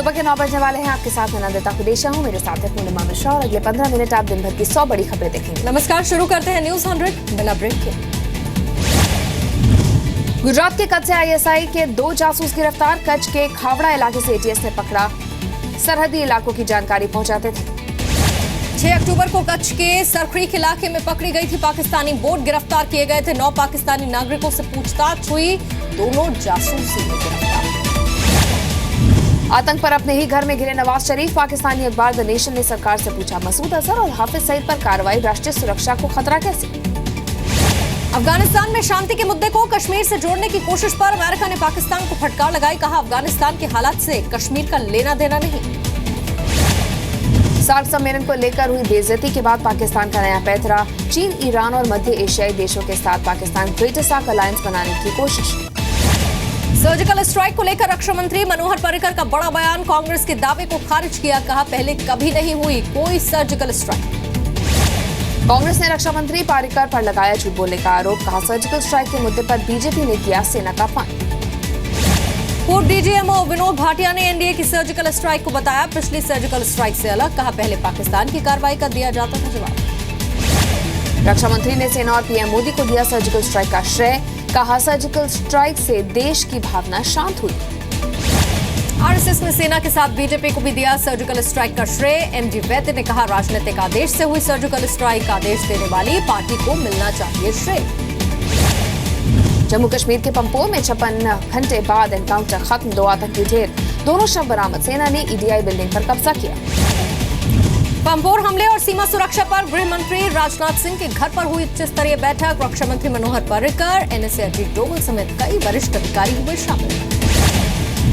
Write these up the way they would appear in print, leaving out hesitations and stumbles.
सुबह के 9 बजने वाले हैं। आपके साथ मैं नंदिता कुडेशा हूँ, मेरे साथ है पूर्णिमा मिश्रा और अगले 15 मिनट आप दिन भर की 100 बड़ी खबरें देखेंगे। नमस्कार, शुरू करते हैं न्यूज 100 बिना ब्रेक के। गुजरात के कच्छ से आईएसआई के 2 जासूस गिरफ्तार। कच्छ के खावड़ा इलाके से एटीएस ने पकड़ा। सरहदी इलाकों की जानकारी पहुंचाते थे। 6 अक्टूबर को कच्छ के सरक्रीक इलाके में पकड़ी गई थी पाकिस्तानी बोट। गिरफ्तार किए गए थे 9 पाकिस्तानी नागरिकों से पूछताछ हुई। दोनों जासूसी में गिरफ्तार। आतंक पर अपने ही घर में घिरे नवाज शरीफ। पाकिस्तानी अखबार द नेशन ने सरकार से पूछा, मसूद अजहर और हाफिज सईद पर कार्रवाई राष्ट्रीय सुरक्षा को खतरा कैसे। अफगानिस्तान में शांति के मुद्दे को कश्मीर से जोड़ने की कोशिश पर अमेरिका ने पाकिस्तान को फटकार लगाई। कहा, अफगानिस्तान के हालात से कश्मीर का लेना देना नहीं। सार्क सम्मेलन को लेकर हुई बेइज्जती के बाद पाकिस्तान का नया पैंतरा। चीन, ईरान और मध्य एशियाई देशों के साथ पाकिस्तान ग्रेटर सार्क अलायंस बनाने की कोशिश। सर्जिकल स्ट्राइक को लेकर रक्षा मंत्री मनोहर पर्रिकर का बड़ा बयान। कांग्रेस के दावे को खारिज किया। कहा, पहले कभी नहीं हुई कोई सर्जिकल स्ट्राइक। कांग्रेस ने रक्षा मंत्री पर्रिकर पर लगाया झूठ बोलने का आरोप। कहा, सर्जिकल स्ट्राइक के मुद्दे पर बीजेपी ने किया सेना का अपमान। पूर्व डीजीएमओ विनोद भाटिया ने एनडीए की सर्जिकल स्ट्राइक को बताया पिछली सर्जिकल स्ट्राइक से अलग। कहा, पहले पाकिस्तान की कार्रवाई का दिया जाता था जवाब। रक्षा मंत्री ने सेना और पीएम मोदी को दिया सर्जिकल स्ट्राइक का श्रेय। कहा, सर्जिकल स्ट्राइक से देश की भावना शांत हुई। आरएसएस ने सेना के साथ बीजेपी को भी दिया सर्जिकल स्ट्राइक का श्रेय। एमजी वैद्य ने कहा, राजनीतिक आदेश से हुई सर्जिकल स्ट्राइक। आदेश देने वाली पार्टी को मिलना चाहिए श्रेय। जम्मू कश्मीर के पंपोर में 56 घंटे बाद एनकाउंटर खत्म। 2 आतंकी ढेर, दोनों शव बरामद। सेना ने ईडीआई बिल्डिंग पर कब्जा किया। पंपोर हमले और सीमा सुरक्षा पर गृह मंत्री राजनाथ सिंह के घर पर हुई उच्च स्तरीय बैठक। रक्षा मंत्री मनोहर पर्रिकर, एनएसए अजीत डोभाल समेत कई वरिष्ठ अधिकारी हुए शामिल।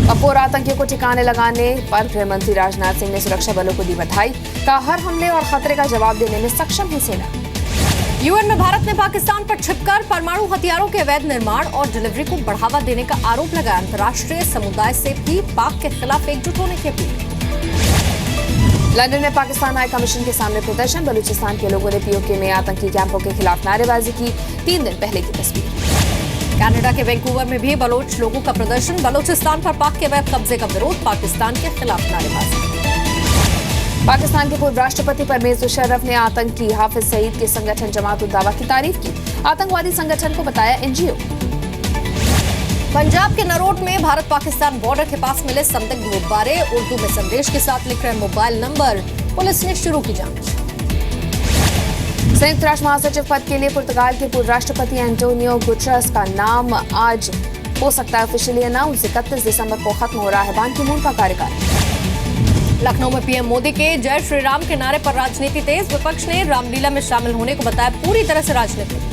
पंपोर आतंकियों को ठिकाने लगाने पर गृह मंत्री राजनाथ सिंह ने सुरक्षा बलों को दी बधाई। कहा, हर हमले और खतरे का जवाब देने में सक्षम है सेना। यूएन में भारत ने पाकिस्तान पर छिपकर परमाणु हथियारों के अवैध निर्माण और डिलीवरी को बढ़ावा देने का आरोप लगाया। अंतर्राष्ट्रीय समुदाय से भी पाक के खिलाफ एकजुट होने की अपील। लंदन में पाकिस्तान हाई कमीशन के सामने प्रदर्शन। बलूचिस्तान के लोगों ने पीओके में आतंकी कैंपों के खिलाफ नारेबाजी की। 3 दिन पहले की तस्वीर। कनाडा के वैंकूवर में भी बलोच लोगों का प्रदर्शन। बलूचिस्तान पर पाक के अवैध कब्जे का विरोध। पाकिस्तान के खिलाफ नारेबाजी। पाकिस्तान के पूर्व राष्ट्रपति परवेज मुशर्रफ ने आतंकी हाफिज सईद के संगठन जमात उद दावा की तारीफ की। आतंकवादी संगठन को बताया एनजीओ। पंजाब के नरोट में भारत पाकिस्तान बॉर्डर के पास मिले संदिग्ध गुब्बारे। उर्दू में संदेश के साथ लिख रहे मोबाइल नंबर। पुलिस ने शुरू की जांच। संयुक्त राष्ट्र महासचिव पद के लिए पुर्तगाल के पूर्व राष्ट्रपति एंटोनियो गुटेरेस का नाम आज हो सकता है ऑफिशियली अनाउंस। 31 दिसंबर को खत्म हो रहा है बान की मून का कार्यकाल। लखनऊ में पीएम मोदी के जय श्री राम के नारे पर राजनीति तेज। विपक्ष ने रामलीला में शामिल होने को बताया पूरी तरह से राजनीतिक।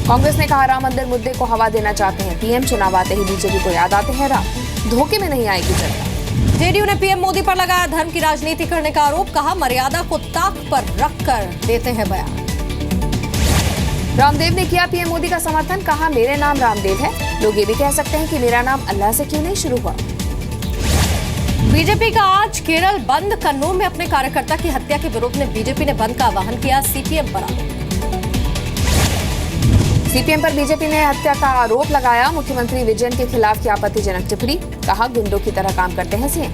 कांग्रेस ने कहा, राम मंदिर मुद्दे को हवा देना चाहते हैं पीएम। चुनाव आते ही बीजेपी को याद आते हैं राम। धोखे में नहीं आएगी जनता। जेडीयू ने पीएम मोदी पर लगाया धर्म की राजनीति करने का आरोप। कहा, मर्यादा को ताक पर रखकर देते हैं बयान। रामदेव ने किया पीएम मोदी का समर्थन। कहा, मेरे नाम रामदेव है। लोग ये भी कह सकते हैं कि मेरा नाम अल्लाह से क्यों नहीं शुरू हुआ। बीजेपी का आज केरल बंद। कन्नूर में अपने कार्यकर्ता की हत्या के विरोध में बीजेपी ने बंद का आह्वान किया। सीपीएम पर बीजेपी ने हत्या का आरोप लगाया। मुख्यमंत्री विजयन के खिलाफ की आपत्तिजनक टिप्पणी। कहा, गुंडों की तरह काम करते हैं सीएम।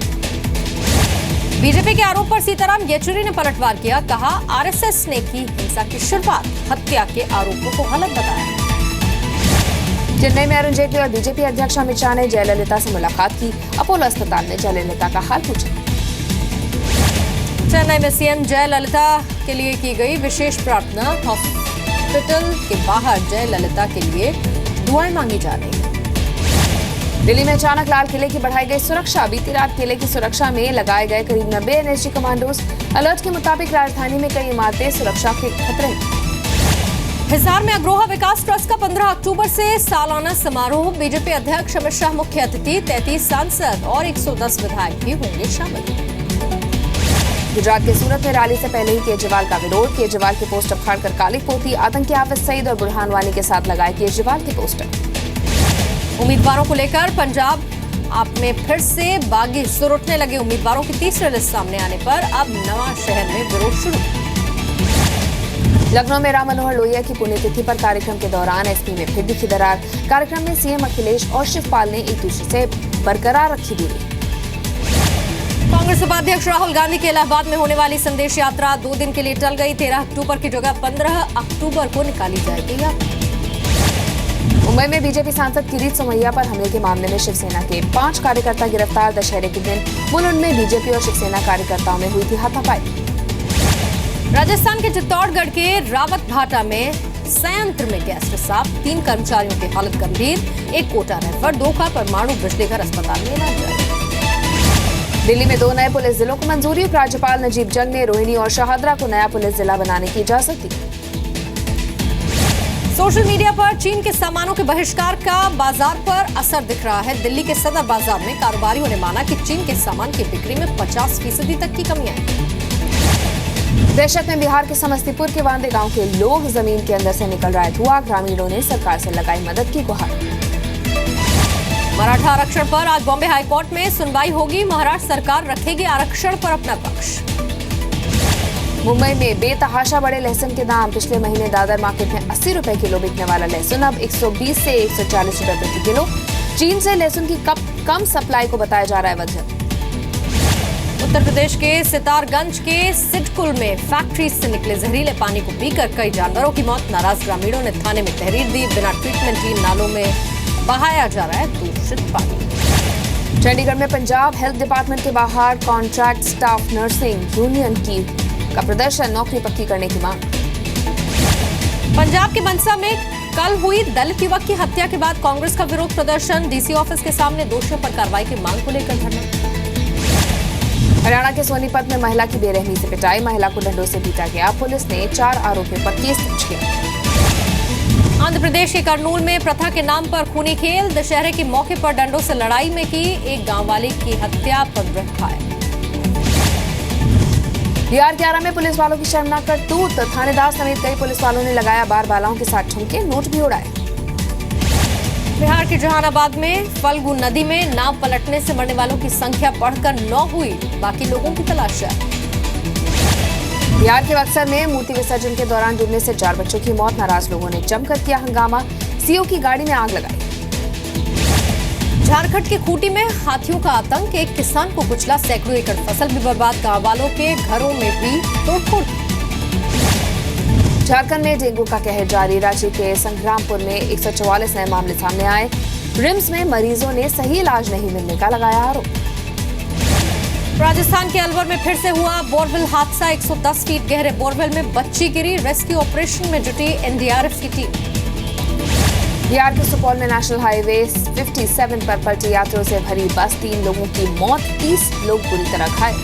बीजेपी के आरोप पर सीताराम येचुरी ने पलटवार किया। कहा, आरएसएस ने की हिंसा की शुरुआत। हत्या के आरोपों को गलत बताया। चेन्नई में अरुण जेटली और बीजेपी अध्यक्ष अमित शाह ने जयललिता से मुलाकात की। अपोलो अस्पताल में जयललिता का हाल पूछा। चेन्नई में सीएम जयललिता के लिए की गई विशेष प्रार्थना। हॉस्पिटल के बाहर जयललिता के लिए दुआएं मांगी जा रही हैं। दिल्ली में अचानक लाल किले की बढ़ाई गई सुरक्षा। बीती रात किले की सुरक्षा में लगाए गए करीब 90 एनएसजी कमांडोज। अलर्ट के मुताबिक राजधानी में कई इमारतें सुरक्षा के खतरे। हिसार में अग्रोहा विकास ट्रस्ट का 15 अक्टूबर से सालाना समारोह। बीजेपी अध्यक्ष अमित शाह मुख्य अतिथि। 33 सांसद और 110 विधायक भी होंगे शामिल। गुजरात के सूरत में रैली से पहले ही केजरीवाल का विरोध। केजरीवाल के पोस्टर फाड़कर काली पोती। आतंकी हाफिज सईद और बुरहान वानी के साथ लगाए केजरीवाल के पोस्टर। उम्मीदवारों को लेकर पंजाब आप में फिर से बागी सुर उठने लगे। उम्मीदवारों की तीसरी लिस्ट सामने आने पर अब नवा शहर में विरोध शुरू। लखनऊ में राम मनोहर लोहिया की पुण्यतिथि पर कार्यक्रम के दौरान एसपी में फिर दिखी दरार। कार्यक्रम में सीएम अखिलेश और शिवपाल ने एक दूसरे से बरकरार रखी दूरी। कांग्रेस उपाध्यक्ष राहुल गांधी की इलाहाबाद में होने वाली संदेश यात्रा 2 दिन के लिए टल गई। 13 अक्टूबर की जगह 15 अक्टूबर को निकाली जाएगी यात्रा। मुंबई में बीजेपी सांसद किरीट सोमैया पर हमले के मामले में शिवसेना के 5 कार्यकर्ता गिरफ्तार। दशहरे के दिन मुलुंड में बीजेपी और शिवसेना कार्यकर्ताओं में हुई थी हाथापाई। राजस्थान के चित्तौड़गढ़ के रावत भाटा में संयंत्र में गैस रिसाव, 3 कर्मचारियों की हालत गंभीर, 1 कोटा रेफर, 2 का परमाणु बिजलीघर अस्पताल में इलाज जारी। दिल्ली में 2 नए पुलिस जिलों को मंजूरी। राज्यपाल नजीब जंग ने रोहिणी और शाहदरा को नया पुलिस जिला बनाने की इजाजत दी। सोशल मीडिया पर चीन के सामानों के बहिष्कार का बाजार पर असर दिख रहा है। दिल्ली के सदर बाजार में कारोबारियों ने माना कि चीन के सामान की बिक्री में 50% तक की कमी आई। दहशत में बिहार के समस्तीपुर के वांदे गांव के लोग जमीन के अंदर से निकल रहा है धुआं। ग्रामीणों ने सरकार से लगाई मदद की गुहार। मराठा आरक्षण पर आज बॉम्बे हाईकोर्ट में सुनवाई होगी। महाराष्ट्र सरकार रखेगी आरक्षण पर अपना पक्ष। मुंबई में बेतहाशा बढ़े लहसुन के दाम। पिछले महीने दादर मार्केट में 80 रुपए किलो बिकने वाला लहसुन अब 120 से 140 रुपए प्रति किलो। चीन से लहसुन की कम सप्लाई को बताया जा रहा है वजह। उत्तर प्रदेश के सितारगंज के सिडकुल में फैक्ट्री से निकले जहरीले पानी को पीकर कई जानवरों की मौत। नाराज ग्रामीणों ने थाने में तहरीर दी। बिना ट्रीटमेंट की नालों में बहाया जा रहा है दूषित पानी। चंडीगढ़ में पंजाब हेल्थ डिपार्टमेंट के बाहर कॉन्ट्रैक्ट स्टाफ नर्सिंग यूनियन का प्रदर्शन, नौकरी पक्की करने की मांग। पंजाब के मनसा में कल हुई दलित युवक की हत्या के बाद कांग्रेस का विरोध प्रदर्शन। डीसी ऑफिस के सामने दोषियों पर कार्रवाई की मांग को लेकर धरना। हरियाणा के सोनीपत में महिला की बेरहमी से पिटाई। महिला को डंडों से पीटा गया। पुलिस ने 4 आरोपियों पर केस दर्ज किया। आंध्र प्रदेश के कर्नूल में प्रथा के नाम पर खूनी खेल। दशहरे के मौके पर डंडों से लड़ाई में की एक गांव वाले की हत्या पर घायल। बिहार के आरा में पुलिस वालों की शर्मनाक करतूत। थानेदार समेत कई पुलिस वालों ने लगाया बार बालाओं के साथ ठुमके, नोट भी उड़ाए। बिहार के जहानाबाद में फल्गु नदी में नाव पलटने से मरने वालों की संख्या बढ़कर 9 हुई। बाकी लोगों की तलाश जारी। बिहार के बक्सर में मूर्ति विसर्जन के दौरान डूबने से 4 बच्चों की मौत। नाराज लोगों ने जमकर किया हंगामा। सीओ की गाड़ी में आग लगाई। झारखंड के खूंटी में हाथियों का आतंक। एक किसान को कुचला, सैकड़ों एकड़ फसल भी बर्बाद। गांव वालों के घरों में भी तोड़फोड़। झारखंड में डेंगू का कहर जारी। रांची के संग्रामपुर में 144 नए मामले सामने आए। रिम्स में मरीजों ने सही इलाज नहीं मिलने का लगाया आरोप। राजस्थान के अलवर में फिर से हुआ बोरवेल हादसा। 110 फीट गहरे बोरवेल में बच्ची गिरी। रेस्क्यू ऑपरेशन में जुटी एनडीआरएफ की टीम। बिहार के सुपौल में नेशनल हाईवे 57 पर पलटी। यात्रियों से भरी बस, 3 लोगों की मौत, 30 लोग बुरी तरह घायल।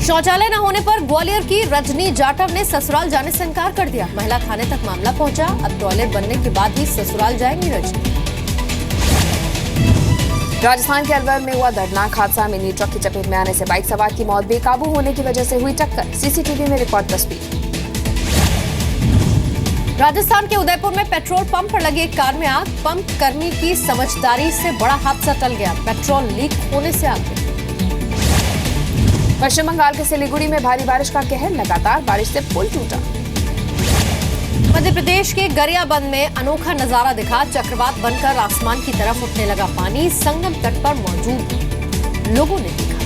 शौचालय न होने पर ग्वालियर की रजनी जाटव ने ससुराल जाने से इनकार कर दिया। महिला थाने तक मामला पहुंचा। अब टॉयलेट बनने के बाद ही ससुराल जाएंगी रजनी। राजस्थान के अलवर में हुआ दर्दनाक हादसा। मिनी ट्रक की चपेट में आने से बाइक सवार की मौत। बेकाबू होने की वजह से हुई टक्कर। सीसीटीवी में रिकॉर्ड तस्वीर। राजस्थान के उदयपुर में पेट्रोल पंप पर लगी एक कार में आग। पंप कर्मी की समझदारी से बड़ा हादसा टल गया। पेट्रोल लीक होने से आग लगी। पश्चिम बंगाल के सिलीगुड़ी में भारी बारिश का कहर। लगातार बारिश से पुल टूटा। मध्य प्रदेश के गरियाबंद में अनोखा नजारा दिखा। चक्रवात बनकर आसमान की तरफ उठने लगा पानी। संगम तट पर मौजूद लोगों ने देखा।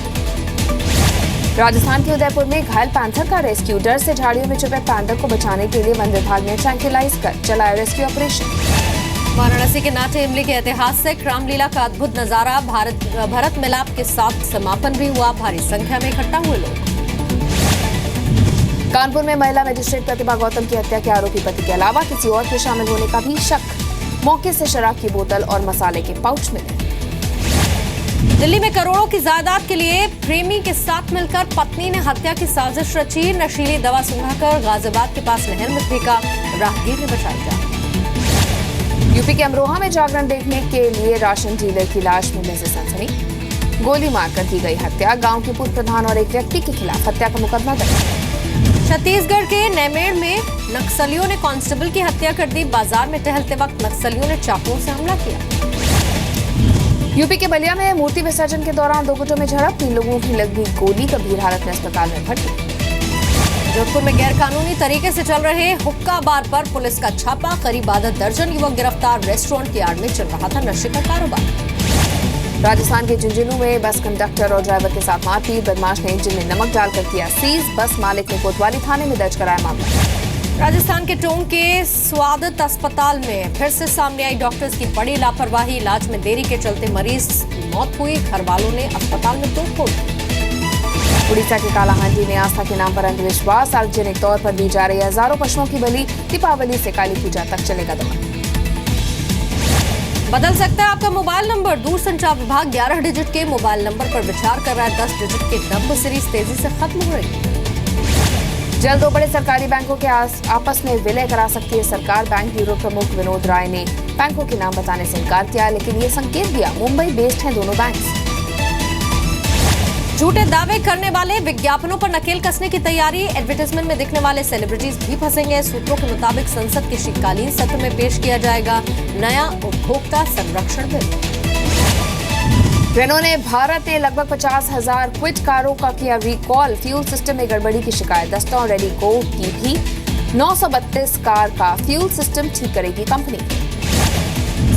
राजस्थान के उदयपुर में घायल पैंथर का रेस्क्यू। डर से झाड़ियों में छुपे पैंथर को बचाने के लिए वन विभाग ने ट्रैंक्विलाइज कर चलाया रेस्क्यू ऑपरेशन। वाराणसी के नाटे इमली के ऐतिहासिक रामलीला का अद्भुत नजारा। भरत मिलाप के साथ समापन भी हुआ। भारी संख्या में इकट्ठा हुए लोग। कानपुर में महिला मजिस्ट्रेट प्रतिभा गौतम की हत्या के आरोपी पति के अलावा किसी और के शामिल होने का भी शक। मौके से शराब की बोतल और मसाले के पाउच मिले। दिल्ली में करोड़ों की जायदाद के लिए प्रेमी के साथ मिलकर पत्नी ने हत्या की साजिश रची। नशीली दवा सुंघाकर गाजियाबाद के पास नहर में फेंका। राहगीर ने बचाई जान। यूपी के अमरोहा में जागरण देखने के लिए राशन डीलर की लाश मिलने से सनसनी। गोली मारकर की गई हत्या। गांव के पूर्व प्रधान और एक व्यक्ति के खिलाफ हत्या का मुकदमा दर्ज। छत्तीसगढ़ के नैमेड़ में नक्सलियों ने कांस्टेबल की हत्या कर दी। बाजार में टहलते वक्त नक्सलियों ने चाकुओं से हमला किया। यूपी के बलिया में मूर्ति विसर्जन के दौरान 2 गुटों में झड़प। 3 लोगों की लगी गोली। गंभीर हालत में अस्पताल में भर्ती। जोधपुर में गैरकानूनी तरीके से चल रहे हुक्का बार पर पुलिस का छापा। करीब आधा दर्जन युवक गिरफ्तार। रेस्टोरेंट की आड़ में चल रहा था नशे का कारोबार। राजस्थान के झुंझुनू में बस कंडक्टर और ड्राइवर के साथ मारपीट। बदमाश ने इंजन में नमक डालकर किया सीज। बस मालिक ने कोतवाली थाने में दर्ज कराया मामला। राजस्थान के टोंक के स्वागत अस्पताल में फिर से सामने आई डॉक्टर्स की बड़ी लापरवाही। इलाज में देरी के चलते मरीज की मौत हुई। घर वालों ने अस्पताल में तोड़फोड़। उड़ीसा के कालाहांडी में आस्था के नाम पर अंधविश्वास। सार्वजनिक तौर पर दी जा रही हजारों पशुओं की बलि। दीपावली से काली पूजा तक चलेगा दमन। बदल सकता है आपका मोबाइल नंबर। दूरसंचार विभाग 11 डिजिट के मोबाइल नंबर पर विचार कर रहा है। 10 डिजिट के नंबर सीरीज तेजी से खत्म हो रही है। जल्द दो बड़े सरकारी बैंकों के आपस में विलय करा सकती है सरकार। बैंक ब्यूरो प्रमुख विनोद राय ने बैंकों के नाम बताने से इनकार किया, लेकिन ये संकेत दिया मुंबई बेस्ड हैं दोनों बैंक। झूठे दावे करने वाले विज्ञापनों पर नकेल कसने की तैयारी। एडवर्टाइजमेंट में दिखने वाले सेलिब्रिटीज भी फंसेंगे। सूत्रों के मुताबिक संसद के शीतकालीन सत्र में पेश किया जाएगा नया उपभोक्ता संरक्षण बिल। रेनो ने भारत ने लगभग 50,000 क्विड कारों का किया रिकॉल। फ्यूल सिस्टम में गड़बड़ी की शिकायत। दस्ता रेडी को की भी 932 कार का फ्यूल सिस्टम ठीक करेगी कंपनी।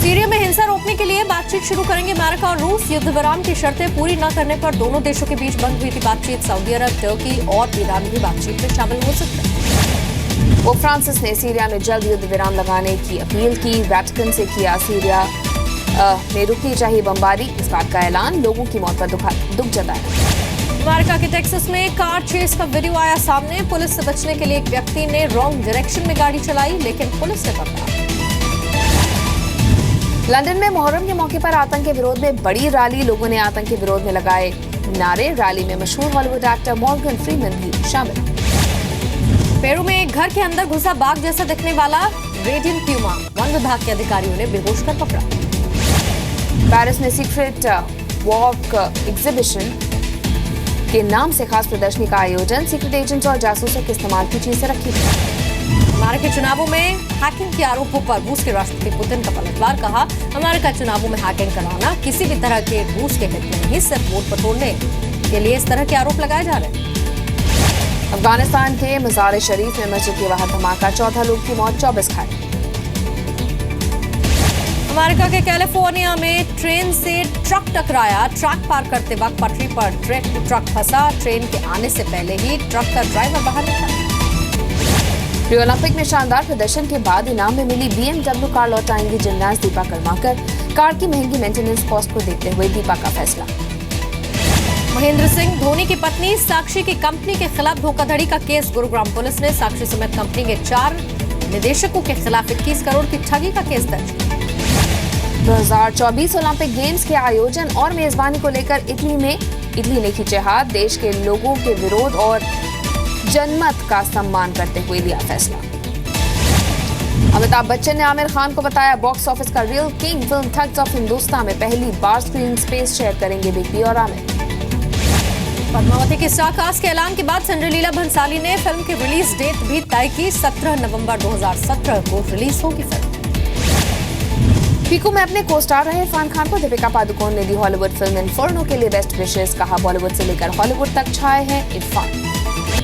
सीरिया में हिंसा रोकने के लिए बातचीत शुरू करेंगे अमेरिका और रूस। युद्ध विराम की शर्तें पूरी न करने पर दोनों देशों के बीच बंद हुई थी बातचीत। सऊदी अरब, तुर्की और ईरान भी बातचीत में शामिल हो सकते हैं। पोप फ्रांसिस ने सीरिया में जल्द युद्ध विराम लगाने की अपील की। वैटिकन से किया सीरिया में रुकनी चाहिए बमबारी। इस बात का ऐलान। लोगों की मौत पर दुख जताया। अमेरिका के टेक्सास में कार चेस का वीडियो आया सामने। पुलिस से बचने के लिए एक व्यक्ति ने रॉन्ग डायरेक्शन में गाड़ी चलाई, लेकिन पुलिस ने पकड़ा। लंदन में मुहर्रम के मौके पर आतंक के विरोध में बड़ी रैली। लोगों ने आतंक के विरोध में लगाए नारे। रैली में मशहूर हॉलीवुड एक्टर मॉर्गन फ्रीमैन भी शामिल। पेरू में एक घर के अंदर घुसा बाघ जैसा दिखने वाला रेडियन प्यूमा वन विभाग के अधिकारियों ने बेहोश कर पकड़ा। पेरिस में सीक्रेट वॉक एग्जीबिशन के नाम से खास प्रदर्शनी का आयोजन। सीक्रेट एजेंट्स और जासूसों के इस्तेमाल की चीजें रखी थी। अमेरिकी चुनावों में हैकिंग के आरोपों पर रूस के राष्ट्रपति पुतिन का पलटवार। कहा, अमेरिका चुनावों में हैकिंग कराना किसी भी तरह के रूस के हित में नहीं, सिर्फ वोट बटोरने के लिए इस तरह के आरोप लगाए जा रहे हैं। अफगानिस्तान के मजार शरीफ में मस्जिद के बाहर धमाका। 14 लोग की मौत, 24 घायल। अमेरिका के कैलिफोर्निया में ट्रेन से ट्रक टकराया। ट्रक पार करते वक्त पटरी पर ट्रक फंसा। ट्रेन के आने से पहले ही ट्रक का ड्राइवर बाहर निकला। रियो ओलंपिक में शानदार प्रदर्शन के बाद इनाम में मिली BMW कार लौटाएंगी जिमनास्ट दीपा कर्माकर। कार की महंगी मेंटेनेंस कॉस्ट को देखते हुए दीपा का फैसला। महेंद्र सिंह धोनी की पत्नी साक्षी की कंपनी के खिलाफ धोखाधड़ी का केस। गुरुग्राम पुलिस ने साक्षी समेत कंपनी के 4 निदेशकों के खिलाफ 21 करोड़ की ठगी का केस दर्ज। 2024 ओलंपिक गेम्स के आयोजन और मेजबानी को लेकर इटली ने खींचे हाथ। देश के लोगों के विरोध और जनमत का सम्मान करते हुए लिया फैसला। अमिताभ बच्चन ने आमिर खान को बताया बॉक्स ऑफिस का real king. Film thugs of Hindustan में पहली बार स्क्रीन स्पेस शेयर करेंगे बिग बी और आमिर। पद्मावती के स्टार कास्ट के ऐलान के बाद संजय लीला भंसाली ने फिल्म की रिलीज डेट भी तय की। 17 नवंबर 2017 को रिलीज होगी फिल्म। पीकू में अपने को स्टार रहे इरफान खान को दीपिका पादुकोण ने दी हॉलीवुड फिल्म इन्फर्नो के लिए बेस्ट विशेस। कहा, बॉलीवुड से लेकर हॉलीवुड तक छाए हैं इरफान।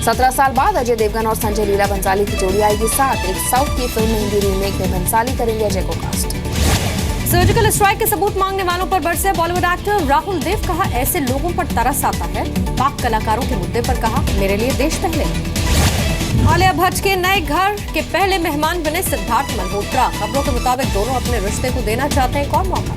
17 साल बाद अजय देवगन और संजय लीला भंसाली की जोड़ी आएगी साथ। एक साउथ की फिल्म हिंदी रीमेक में भंसाली करेंगे अजय को कास्ट। सर्जिकल स्ट्राइक के सबूत मांगने वालों पर बरसे बॉलीवुड एक्टर राहुल देव। कहा, ऐसे लोगों पर तरस आता है। पाक कलाकारों के मुद्दे पर कहा, मेरे लिए देश पहले। आलिया भट्ट के नए घर के पहले मेहमान बने सिद्धार्थ मल्होत्रा। खबरों के मुताबिक दोनों अपने रिश्ते को देना चाहते हैं एक और मौका।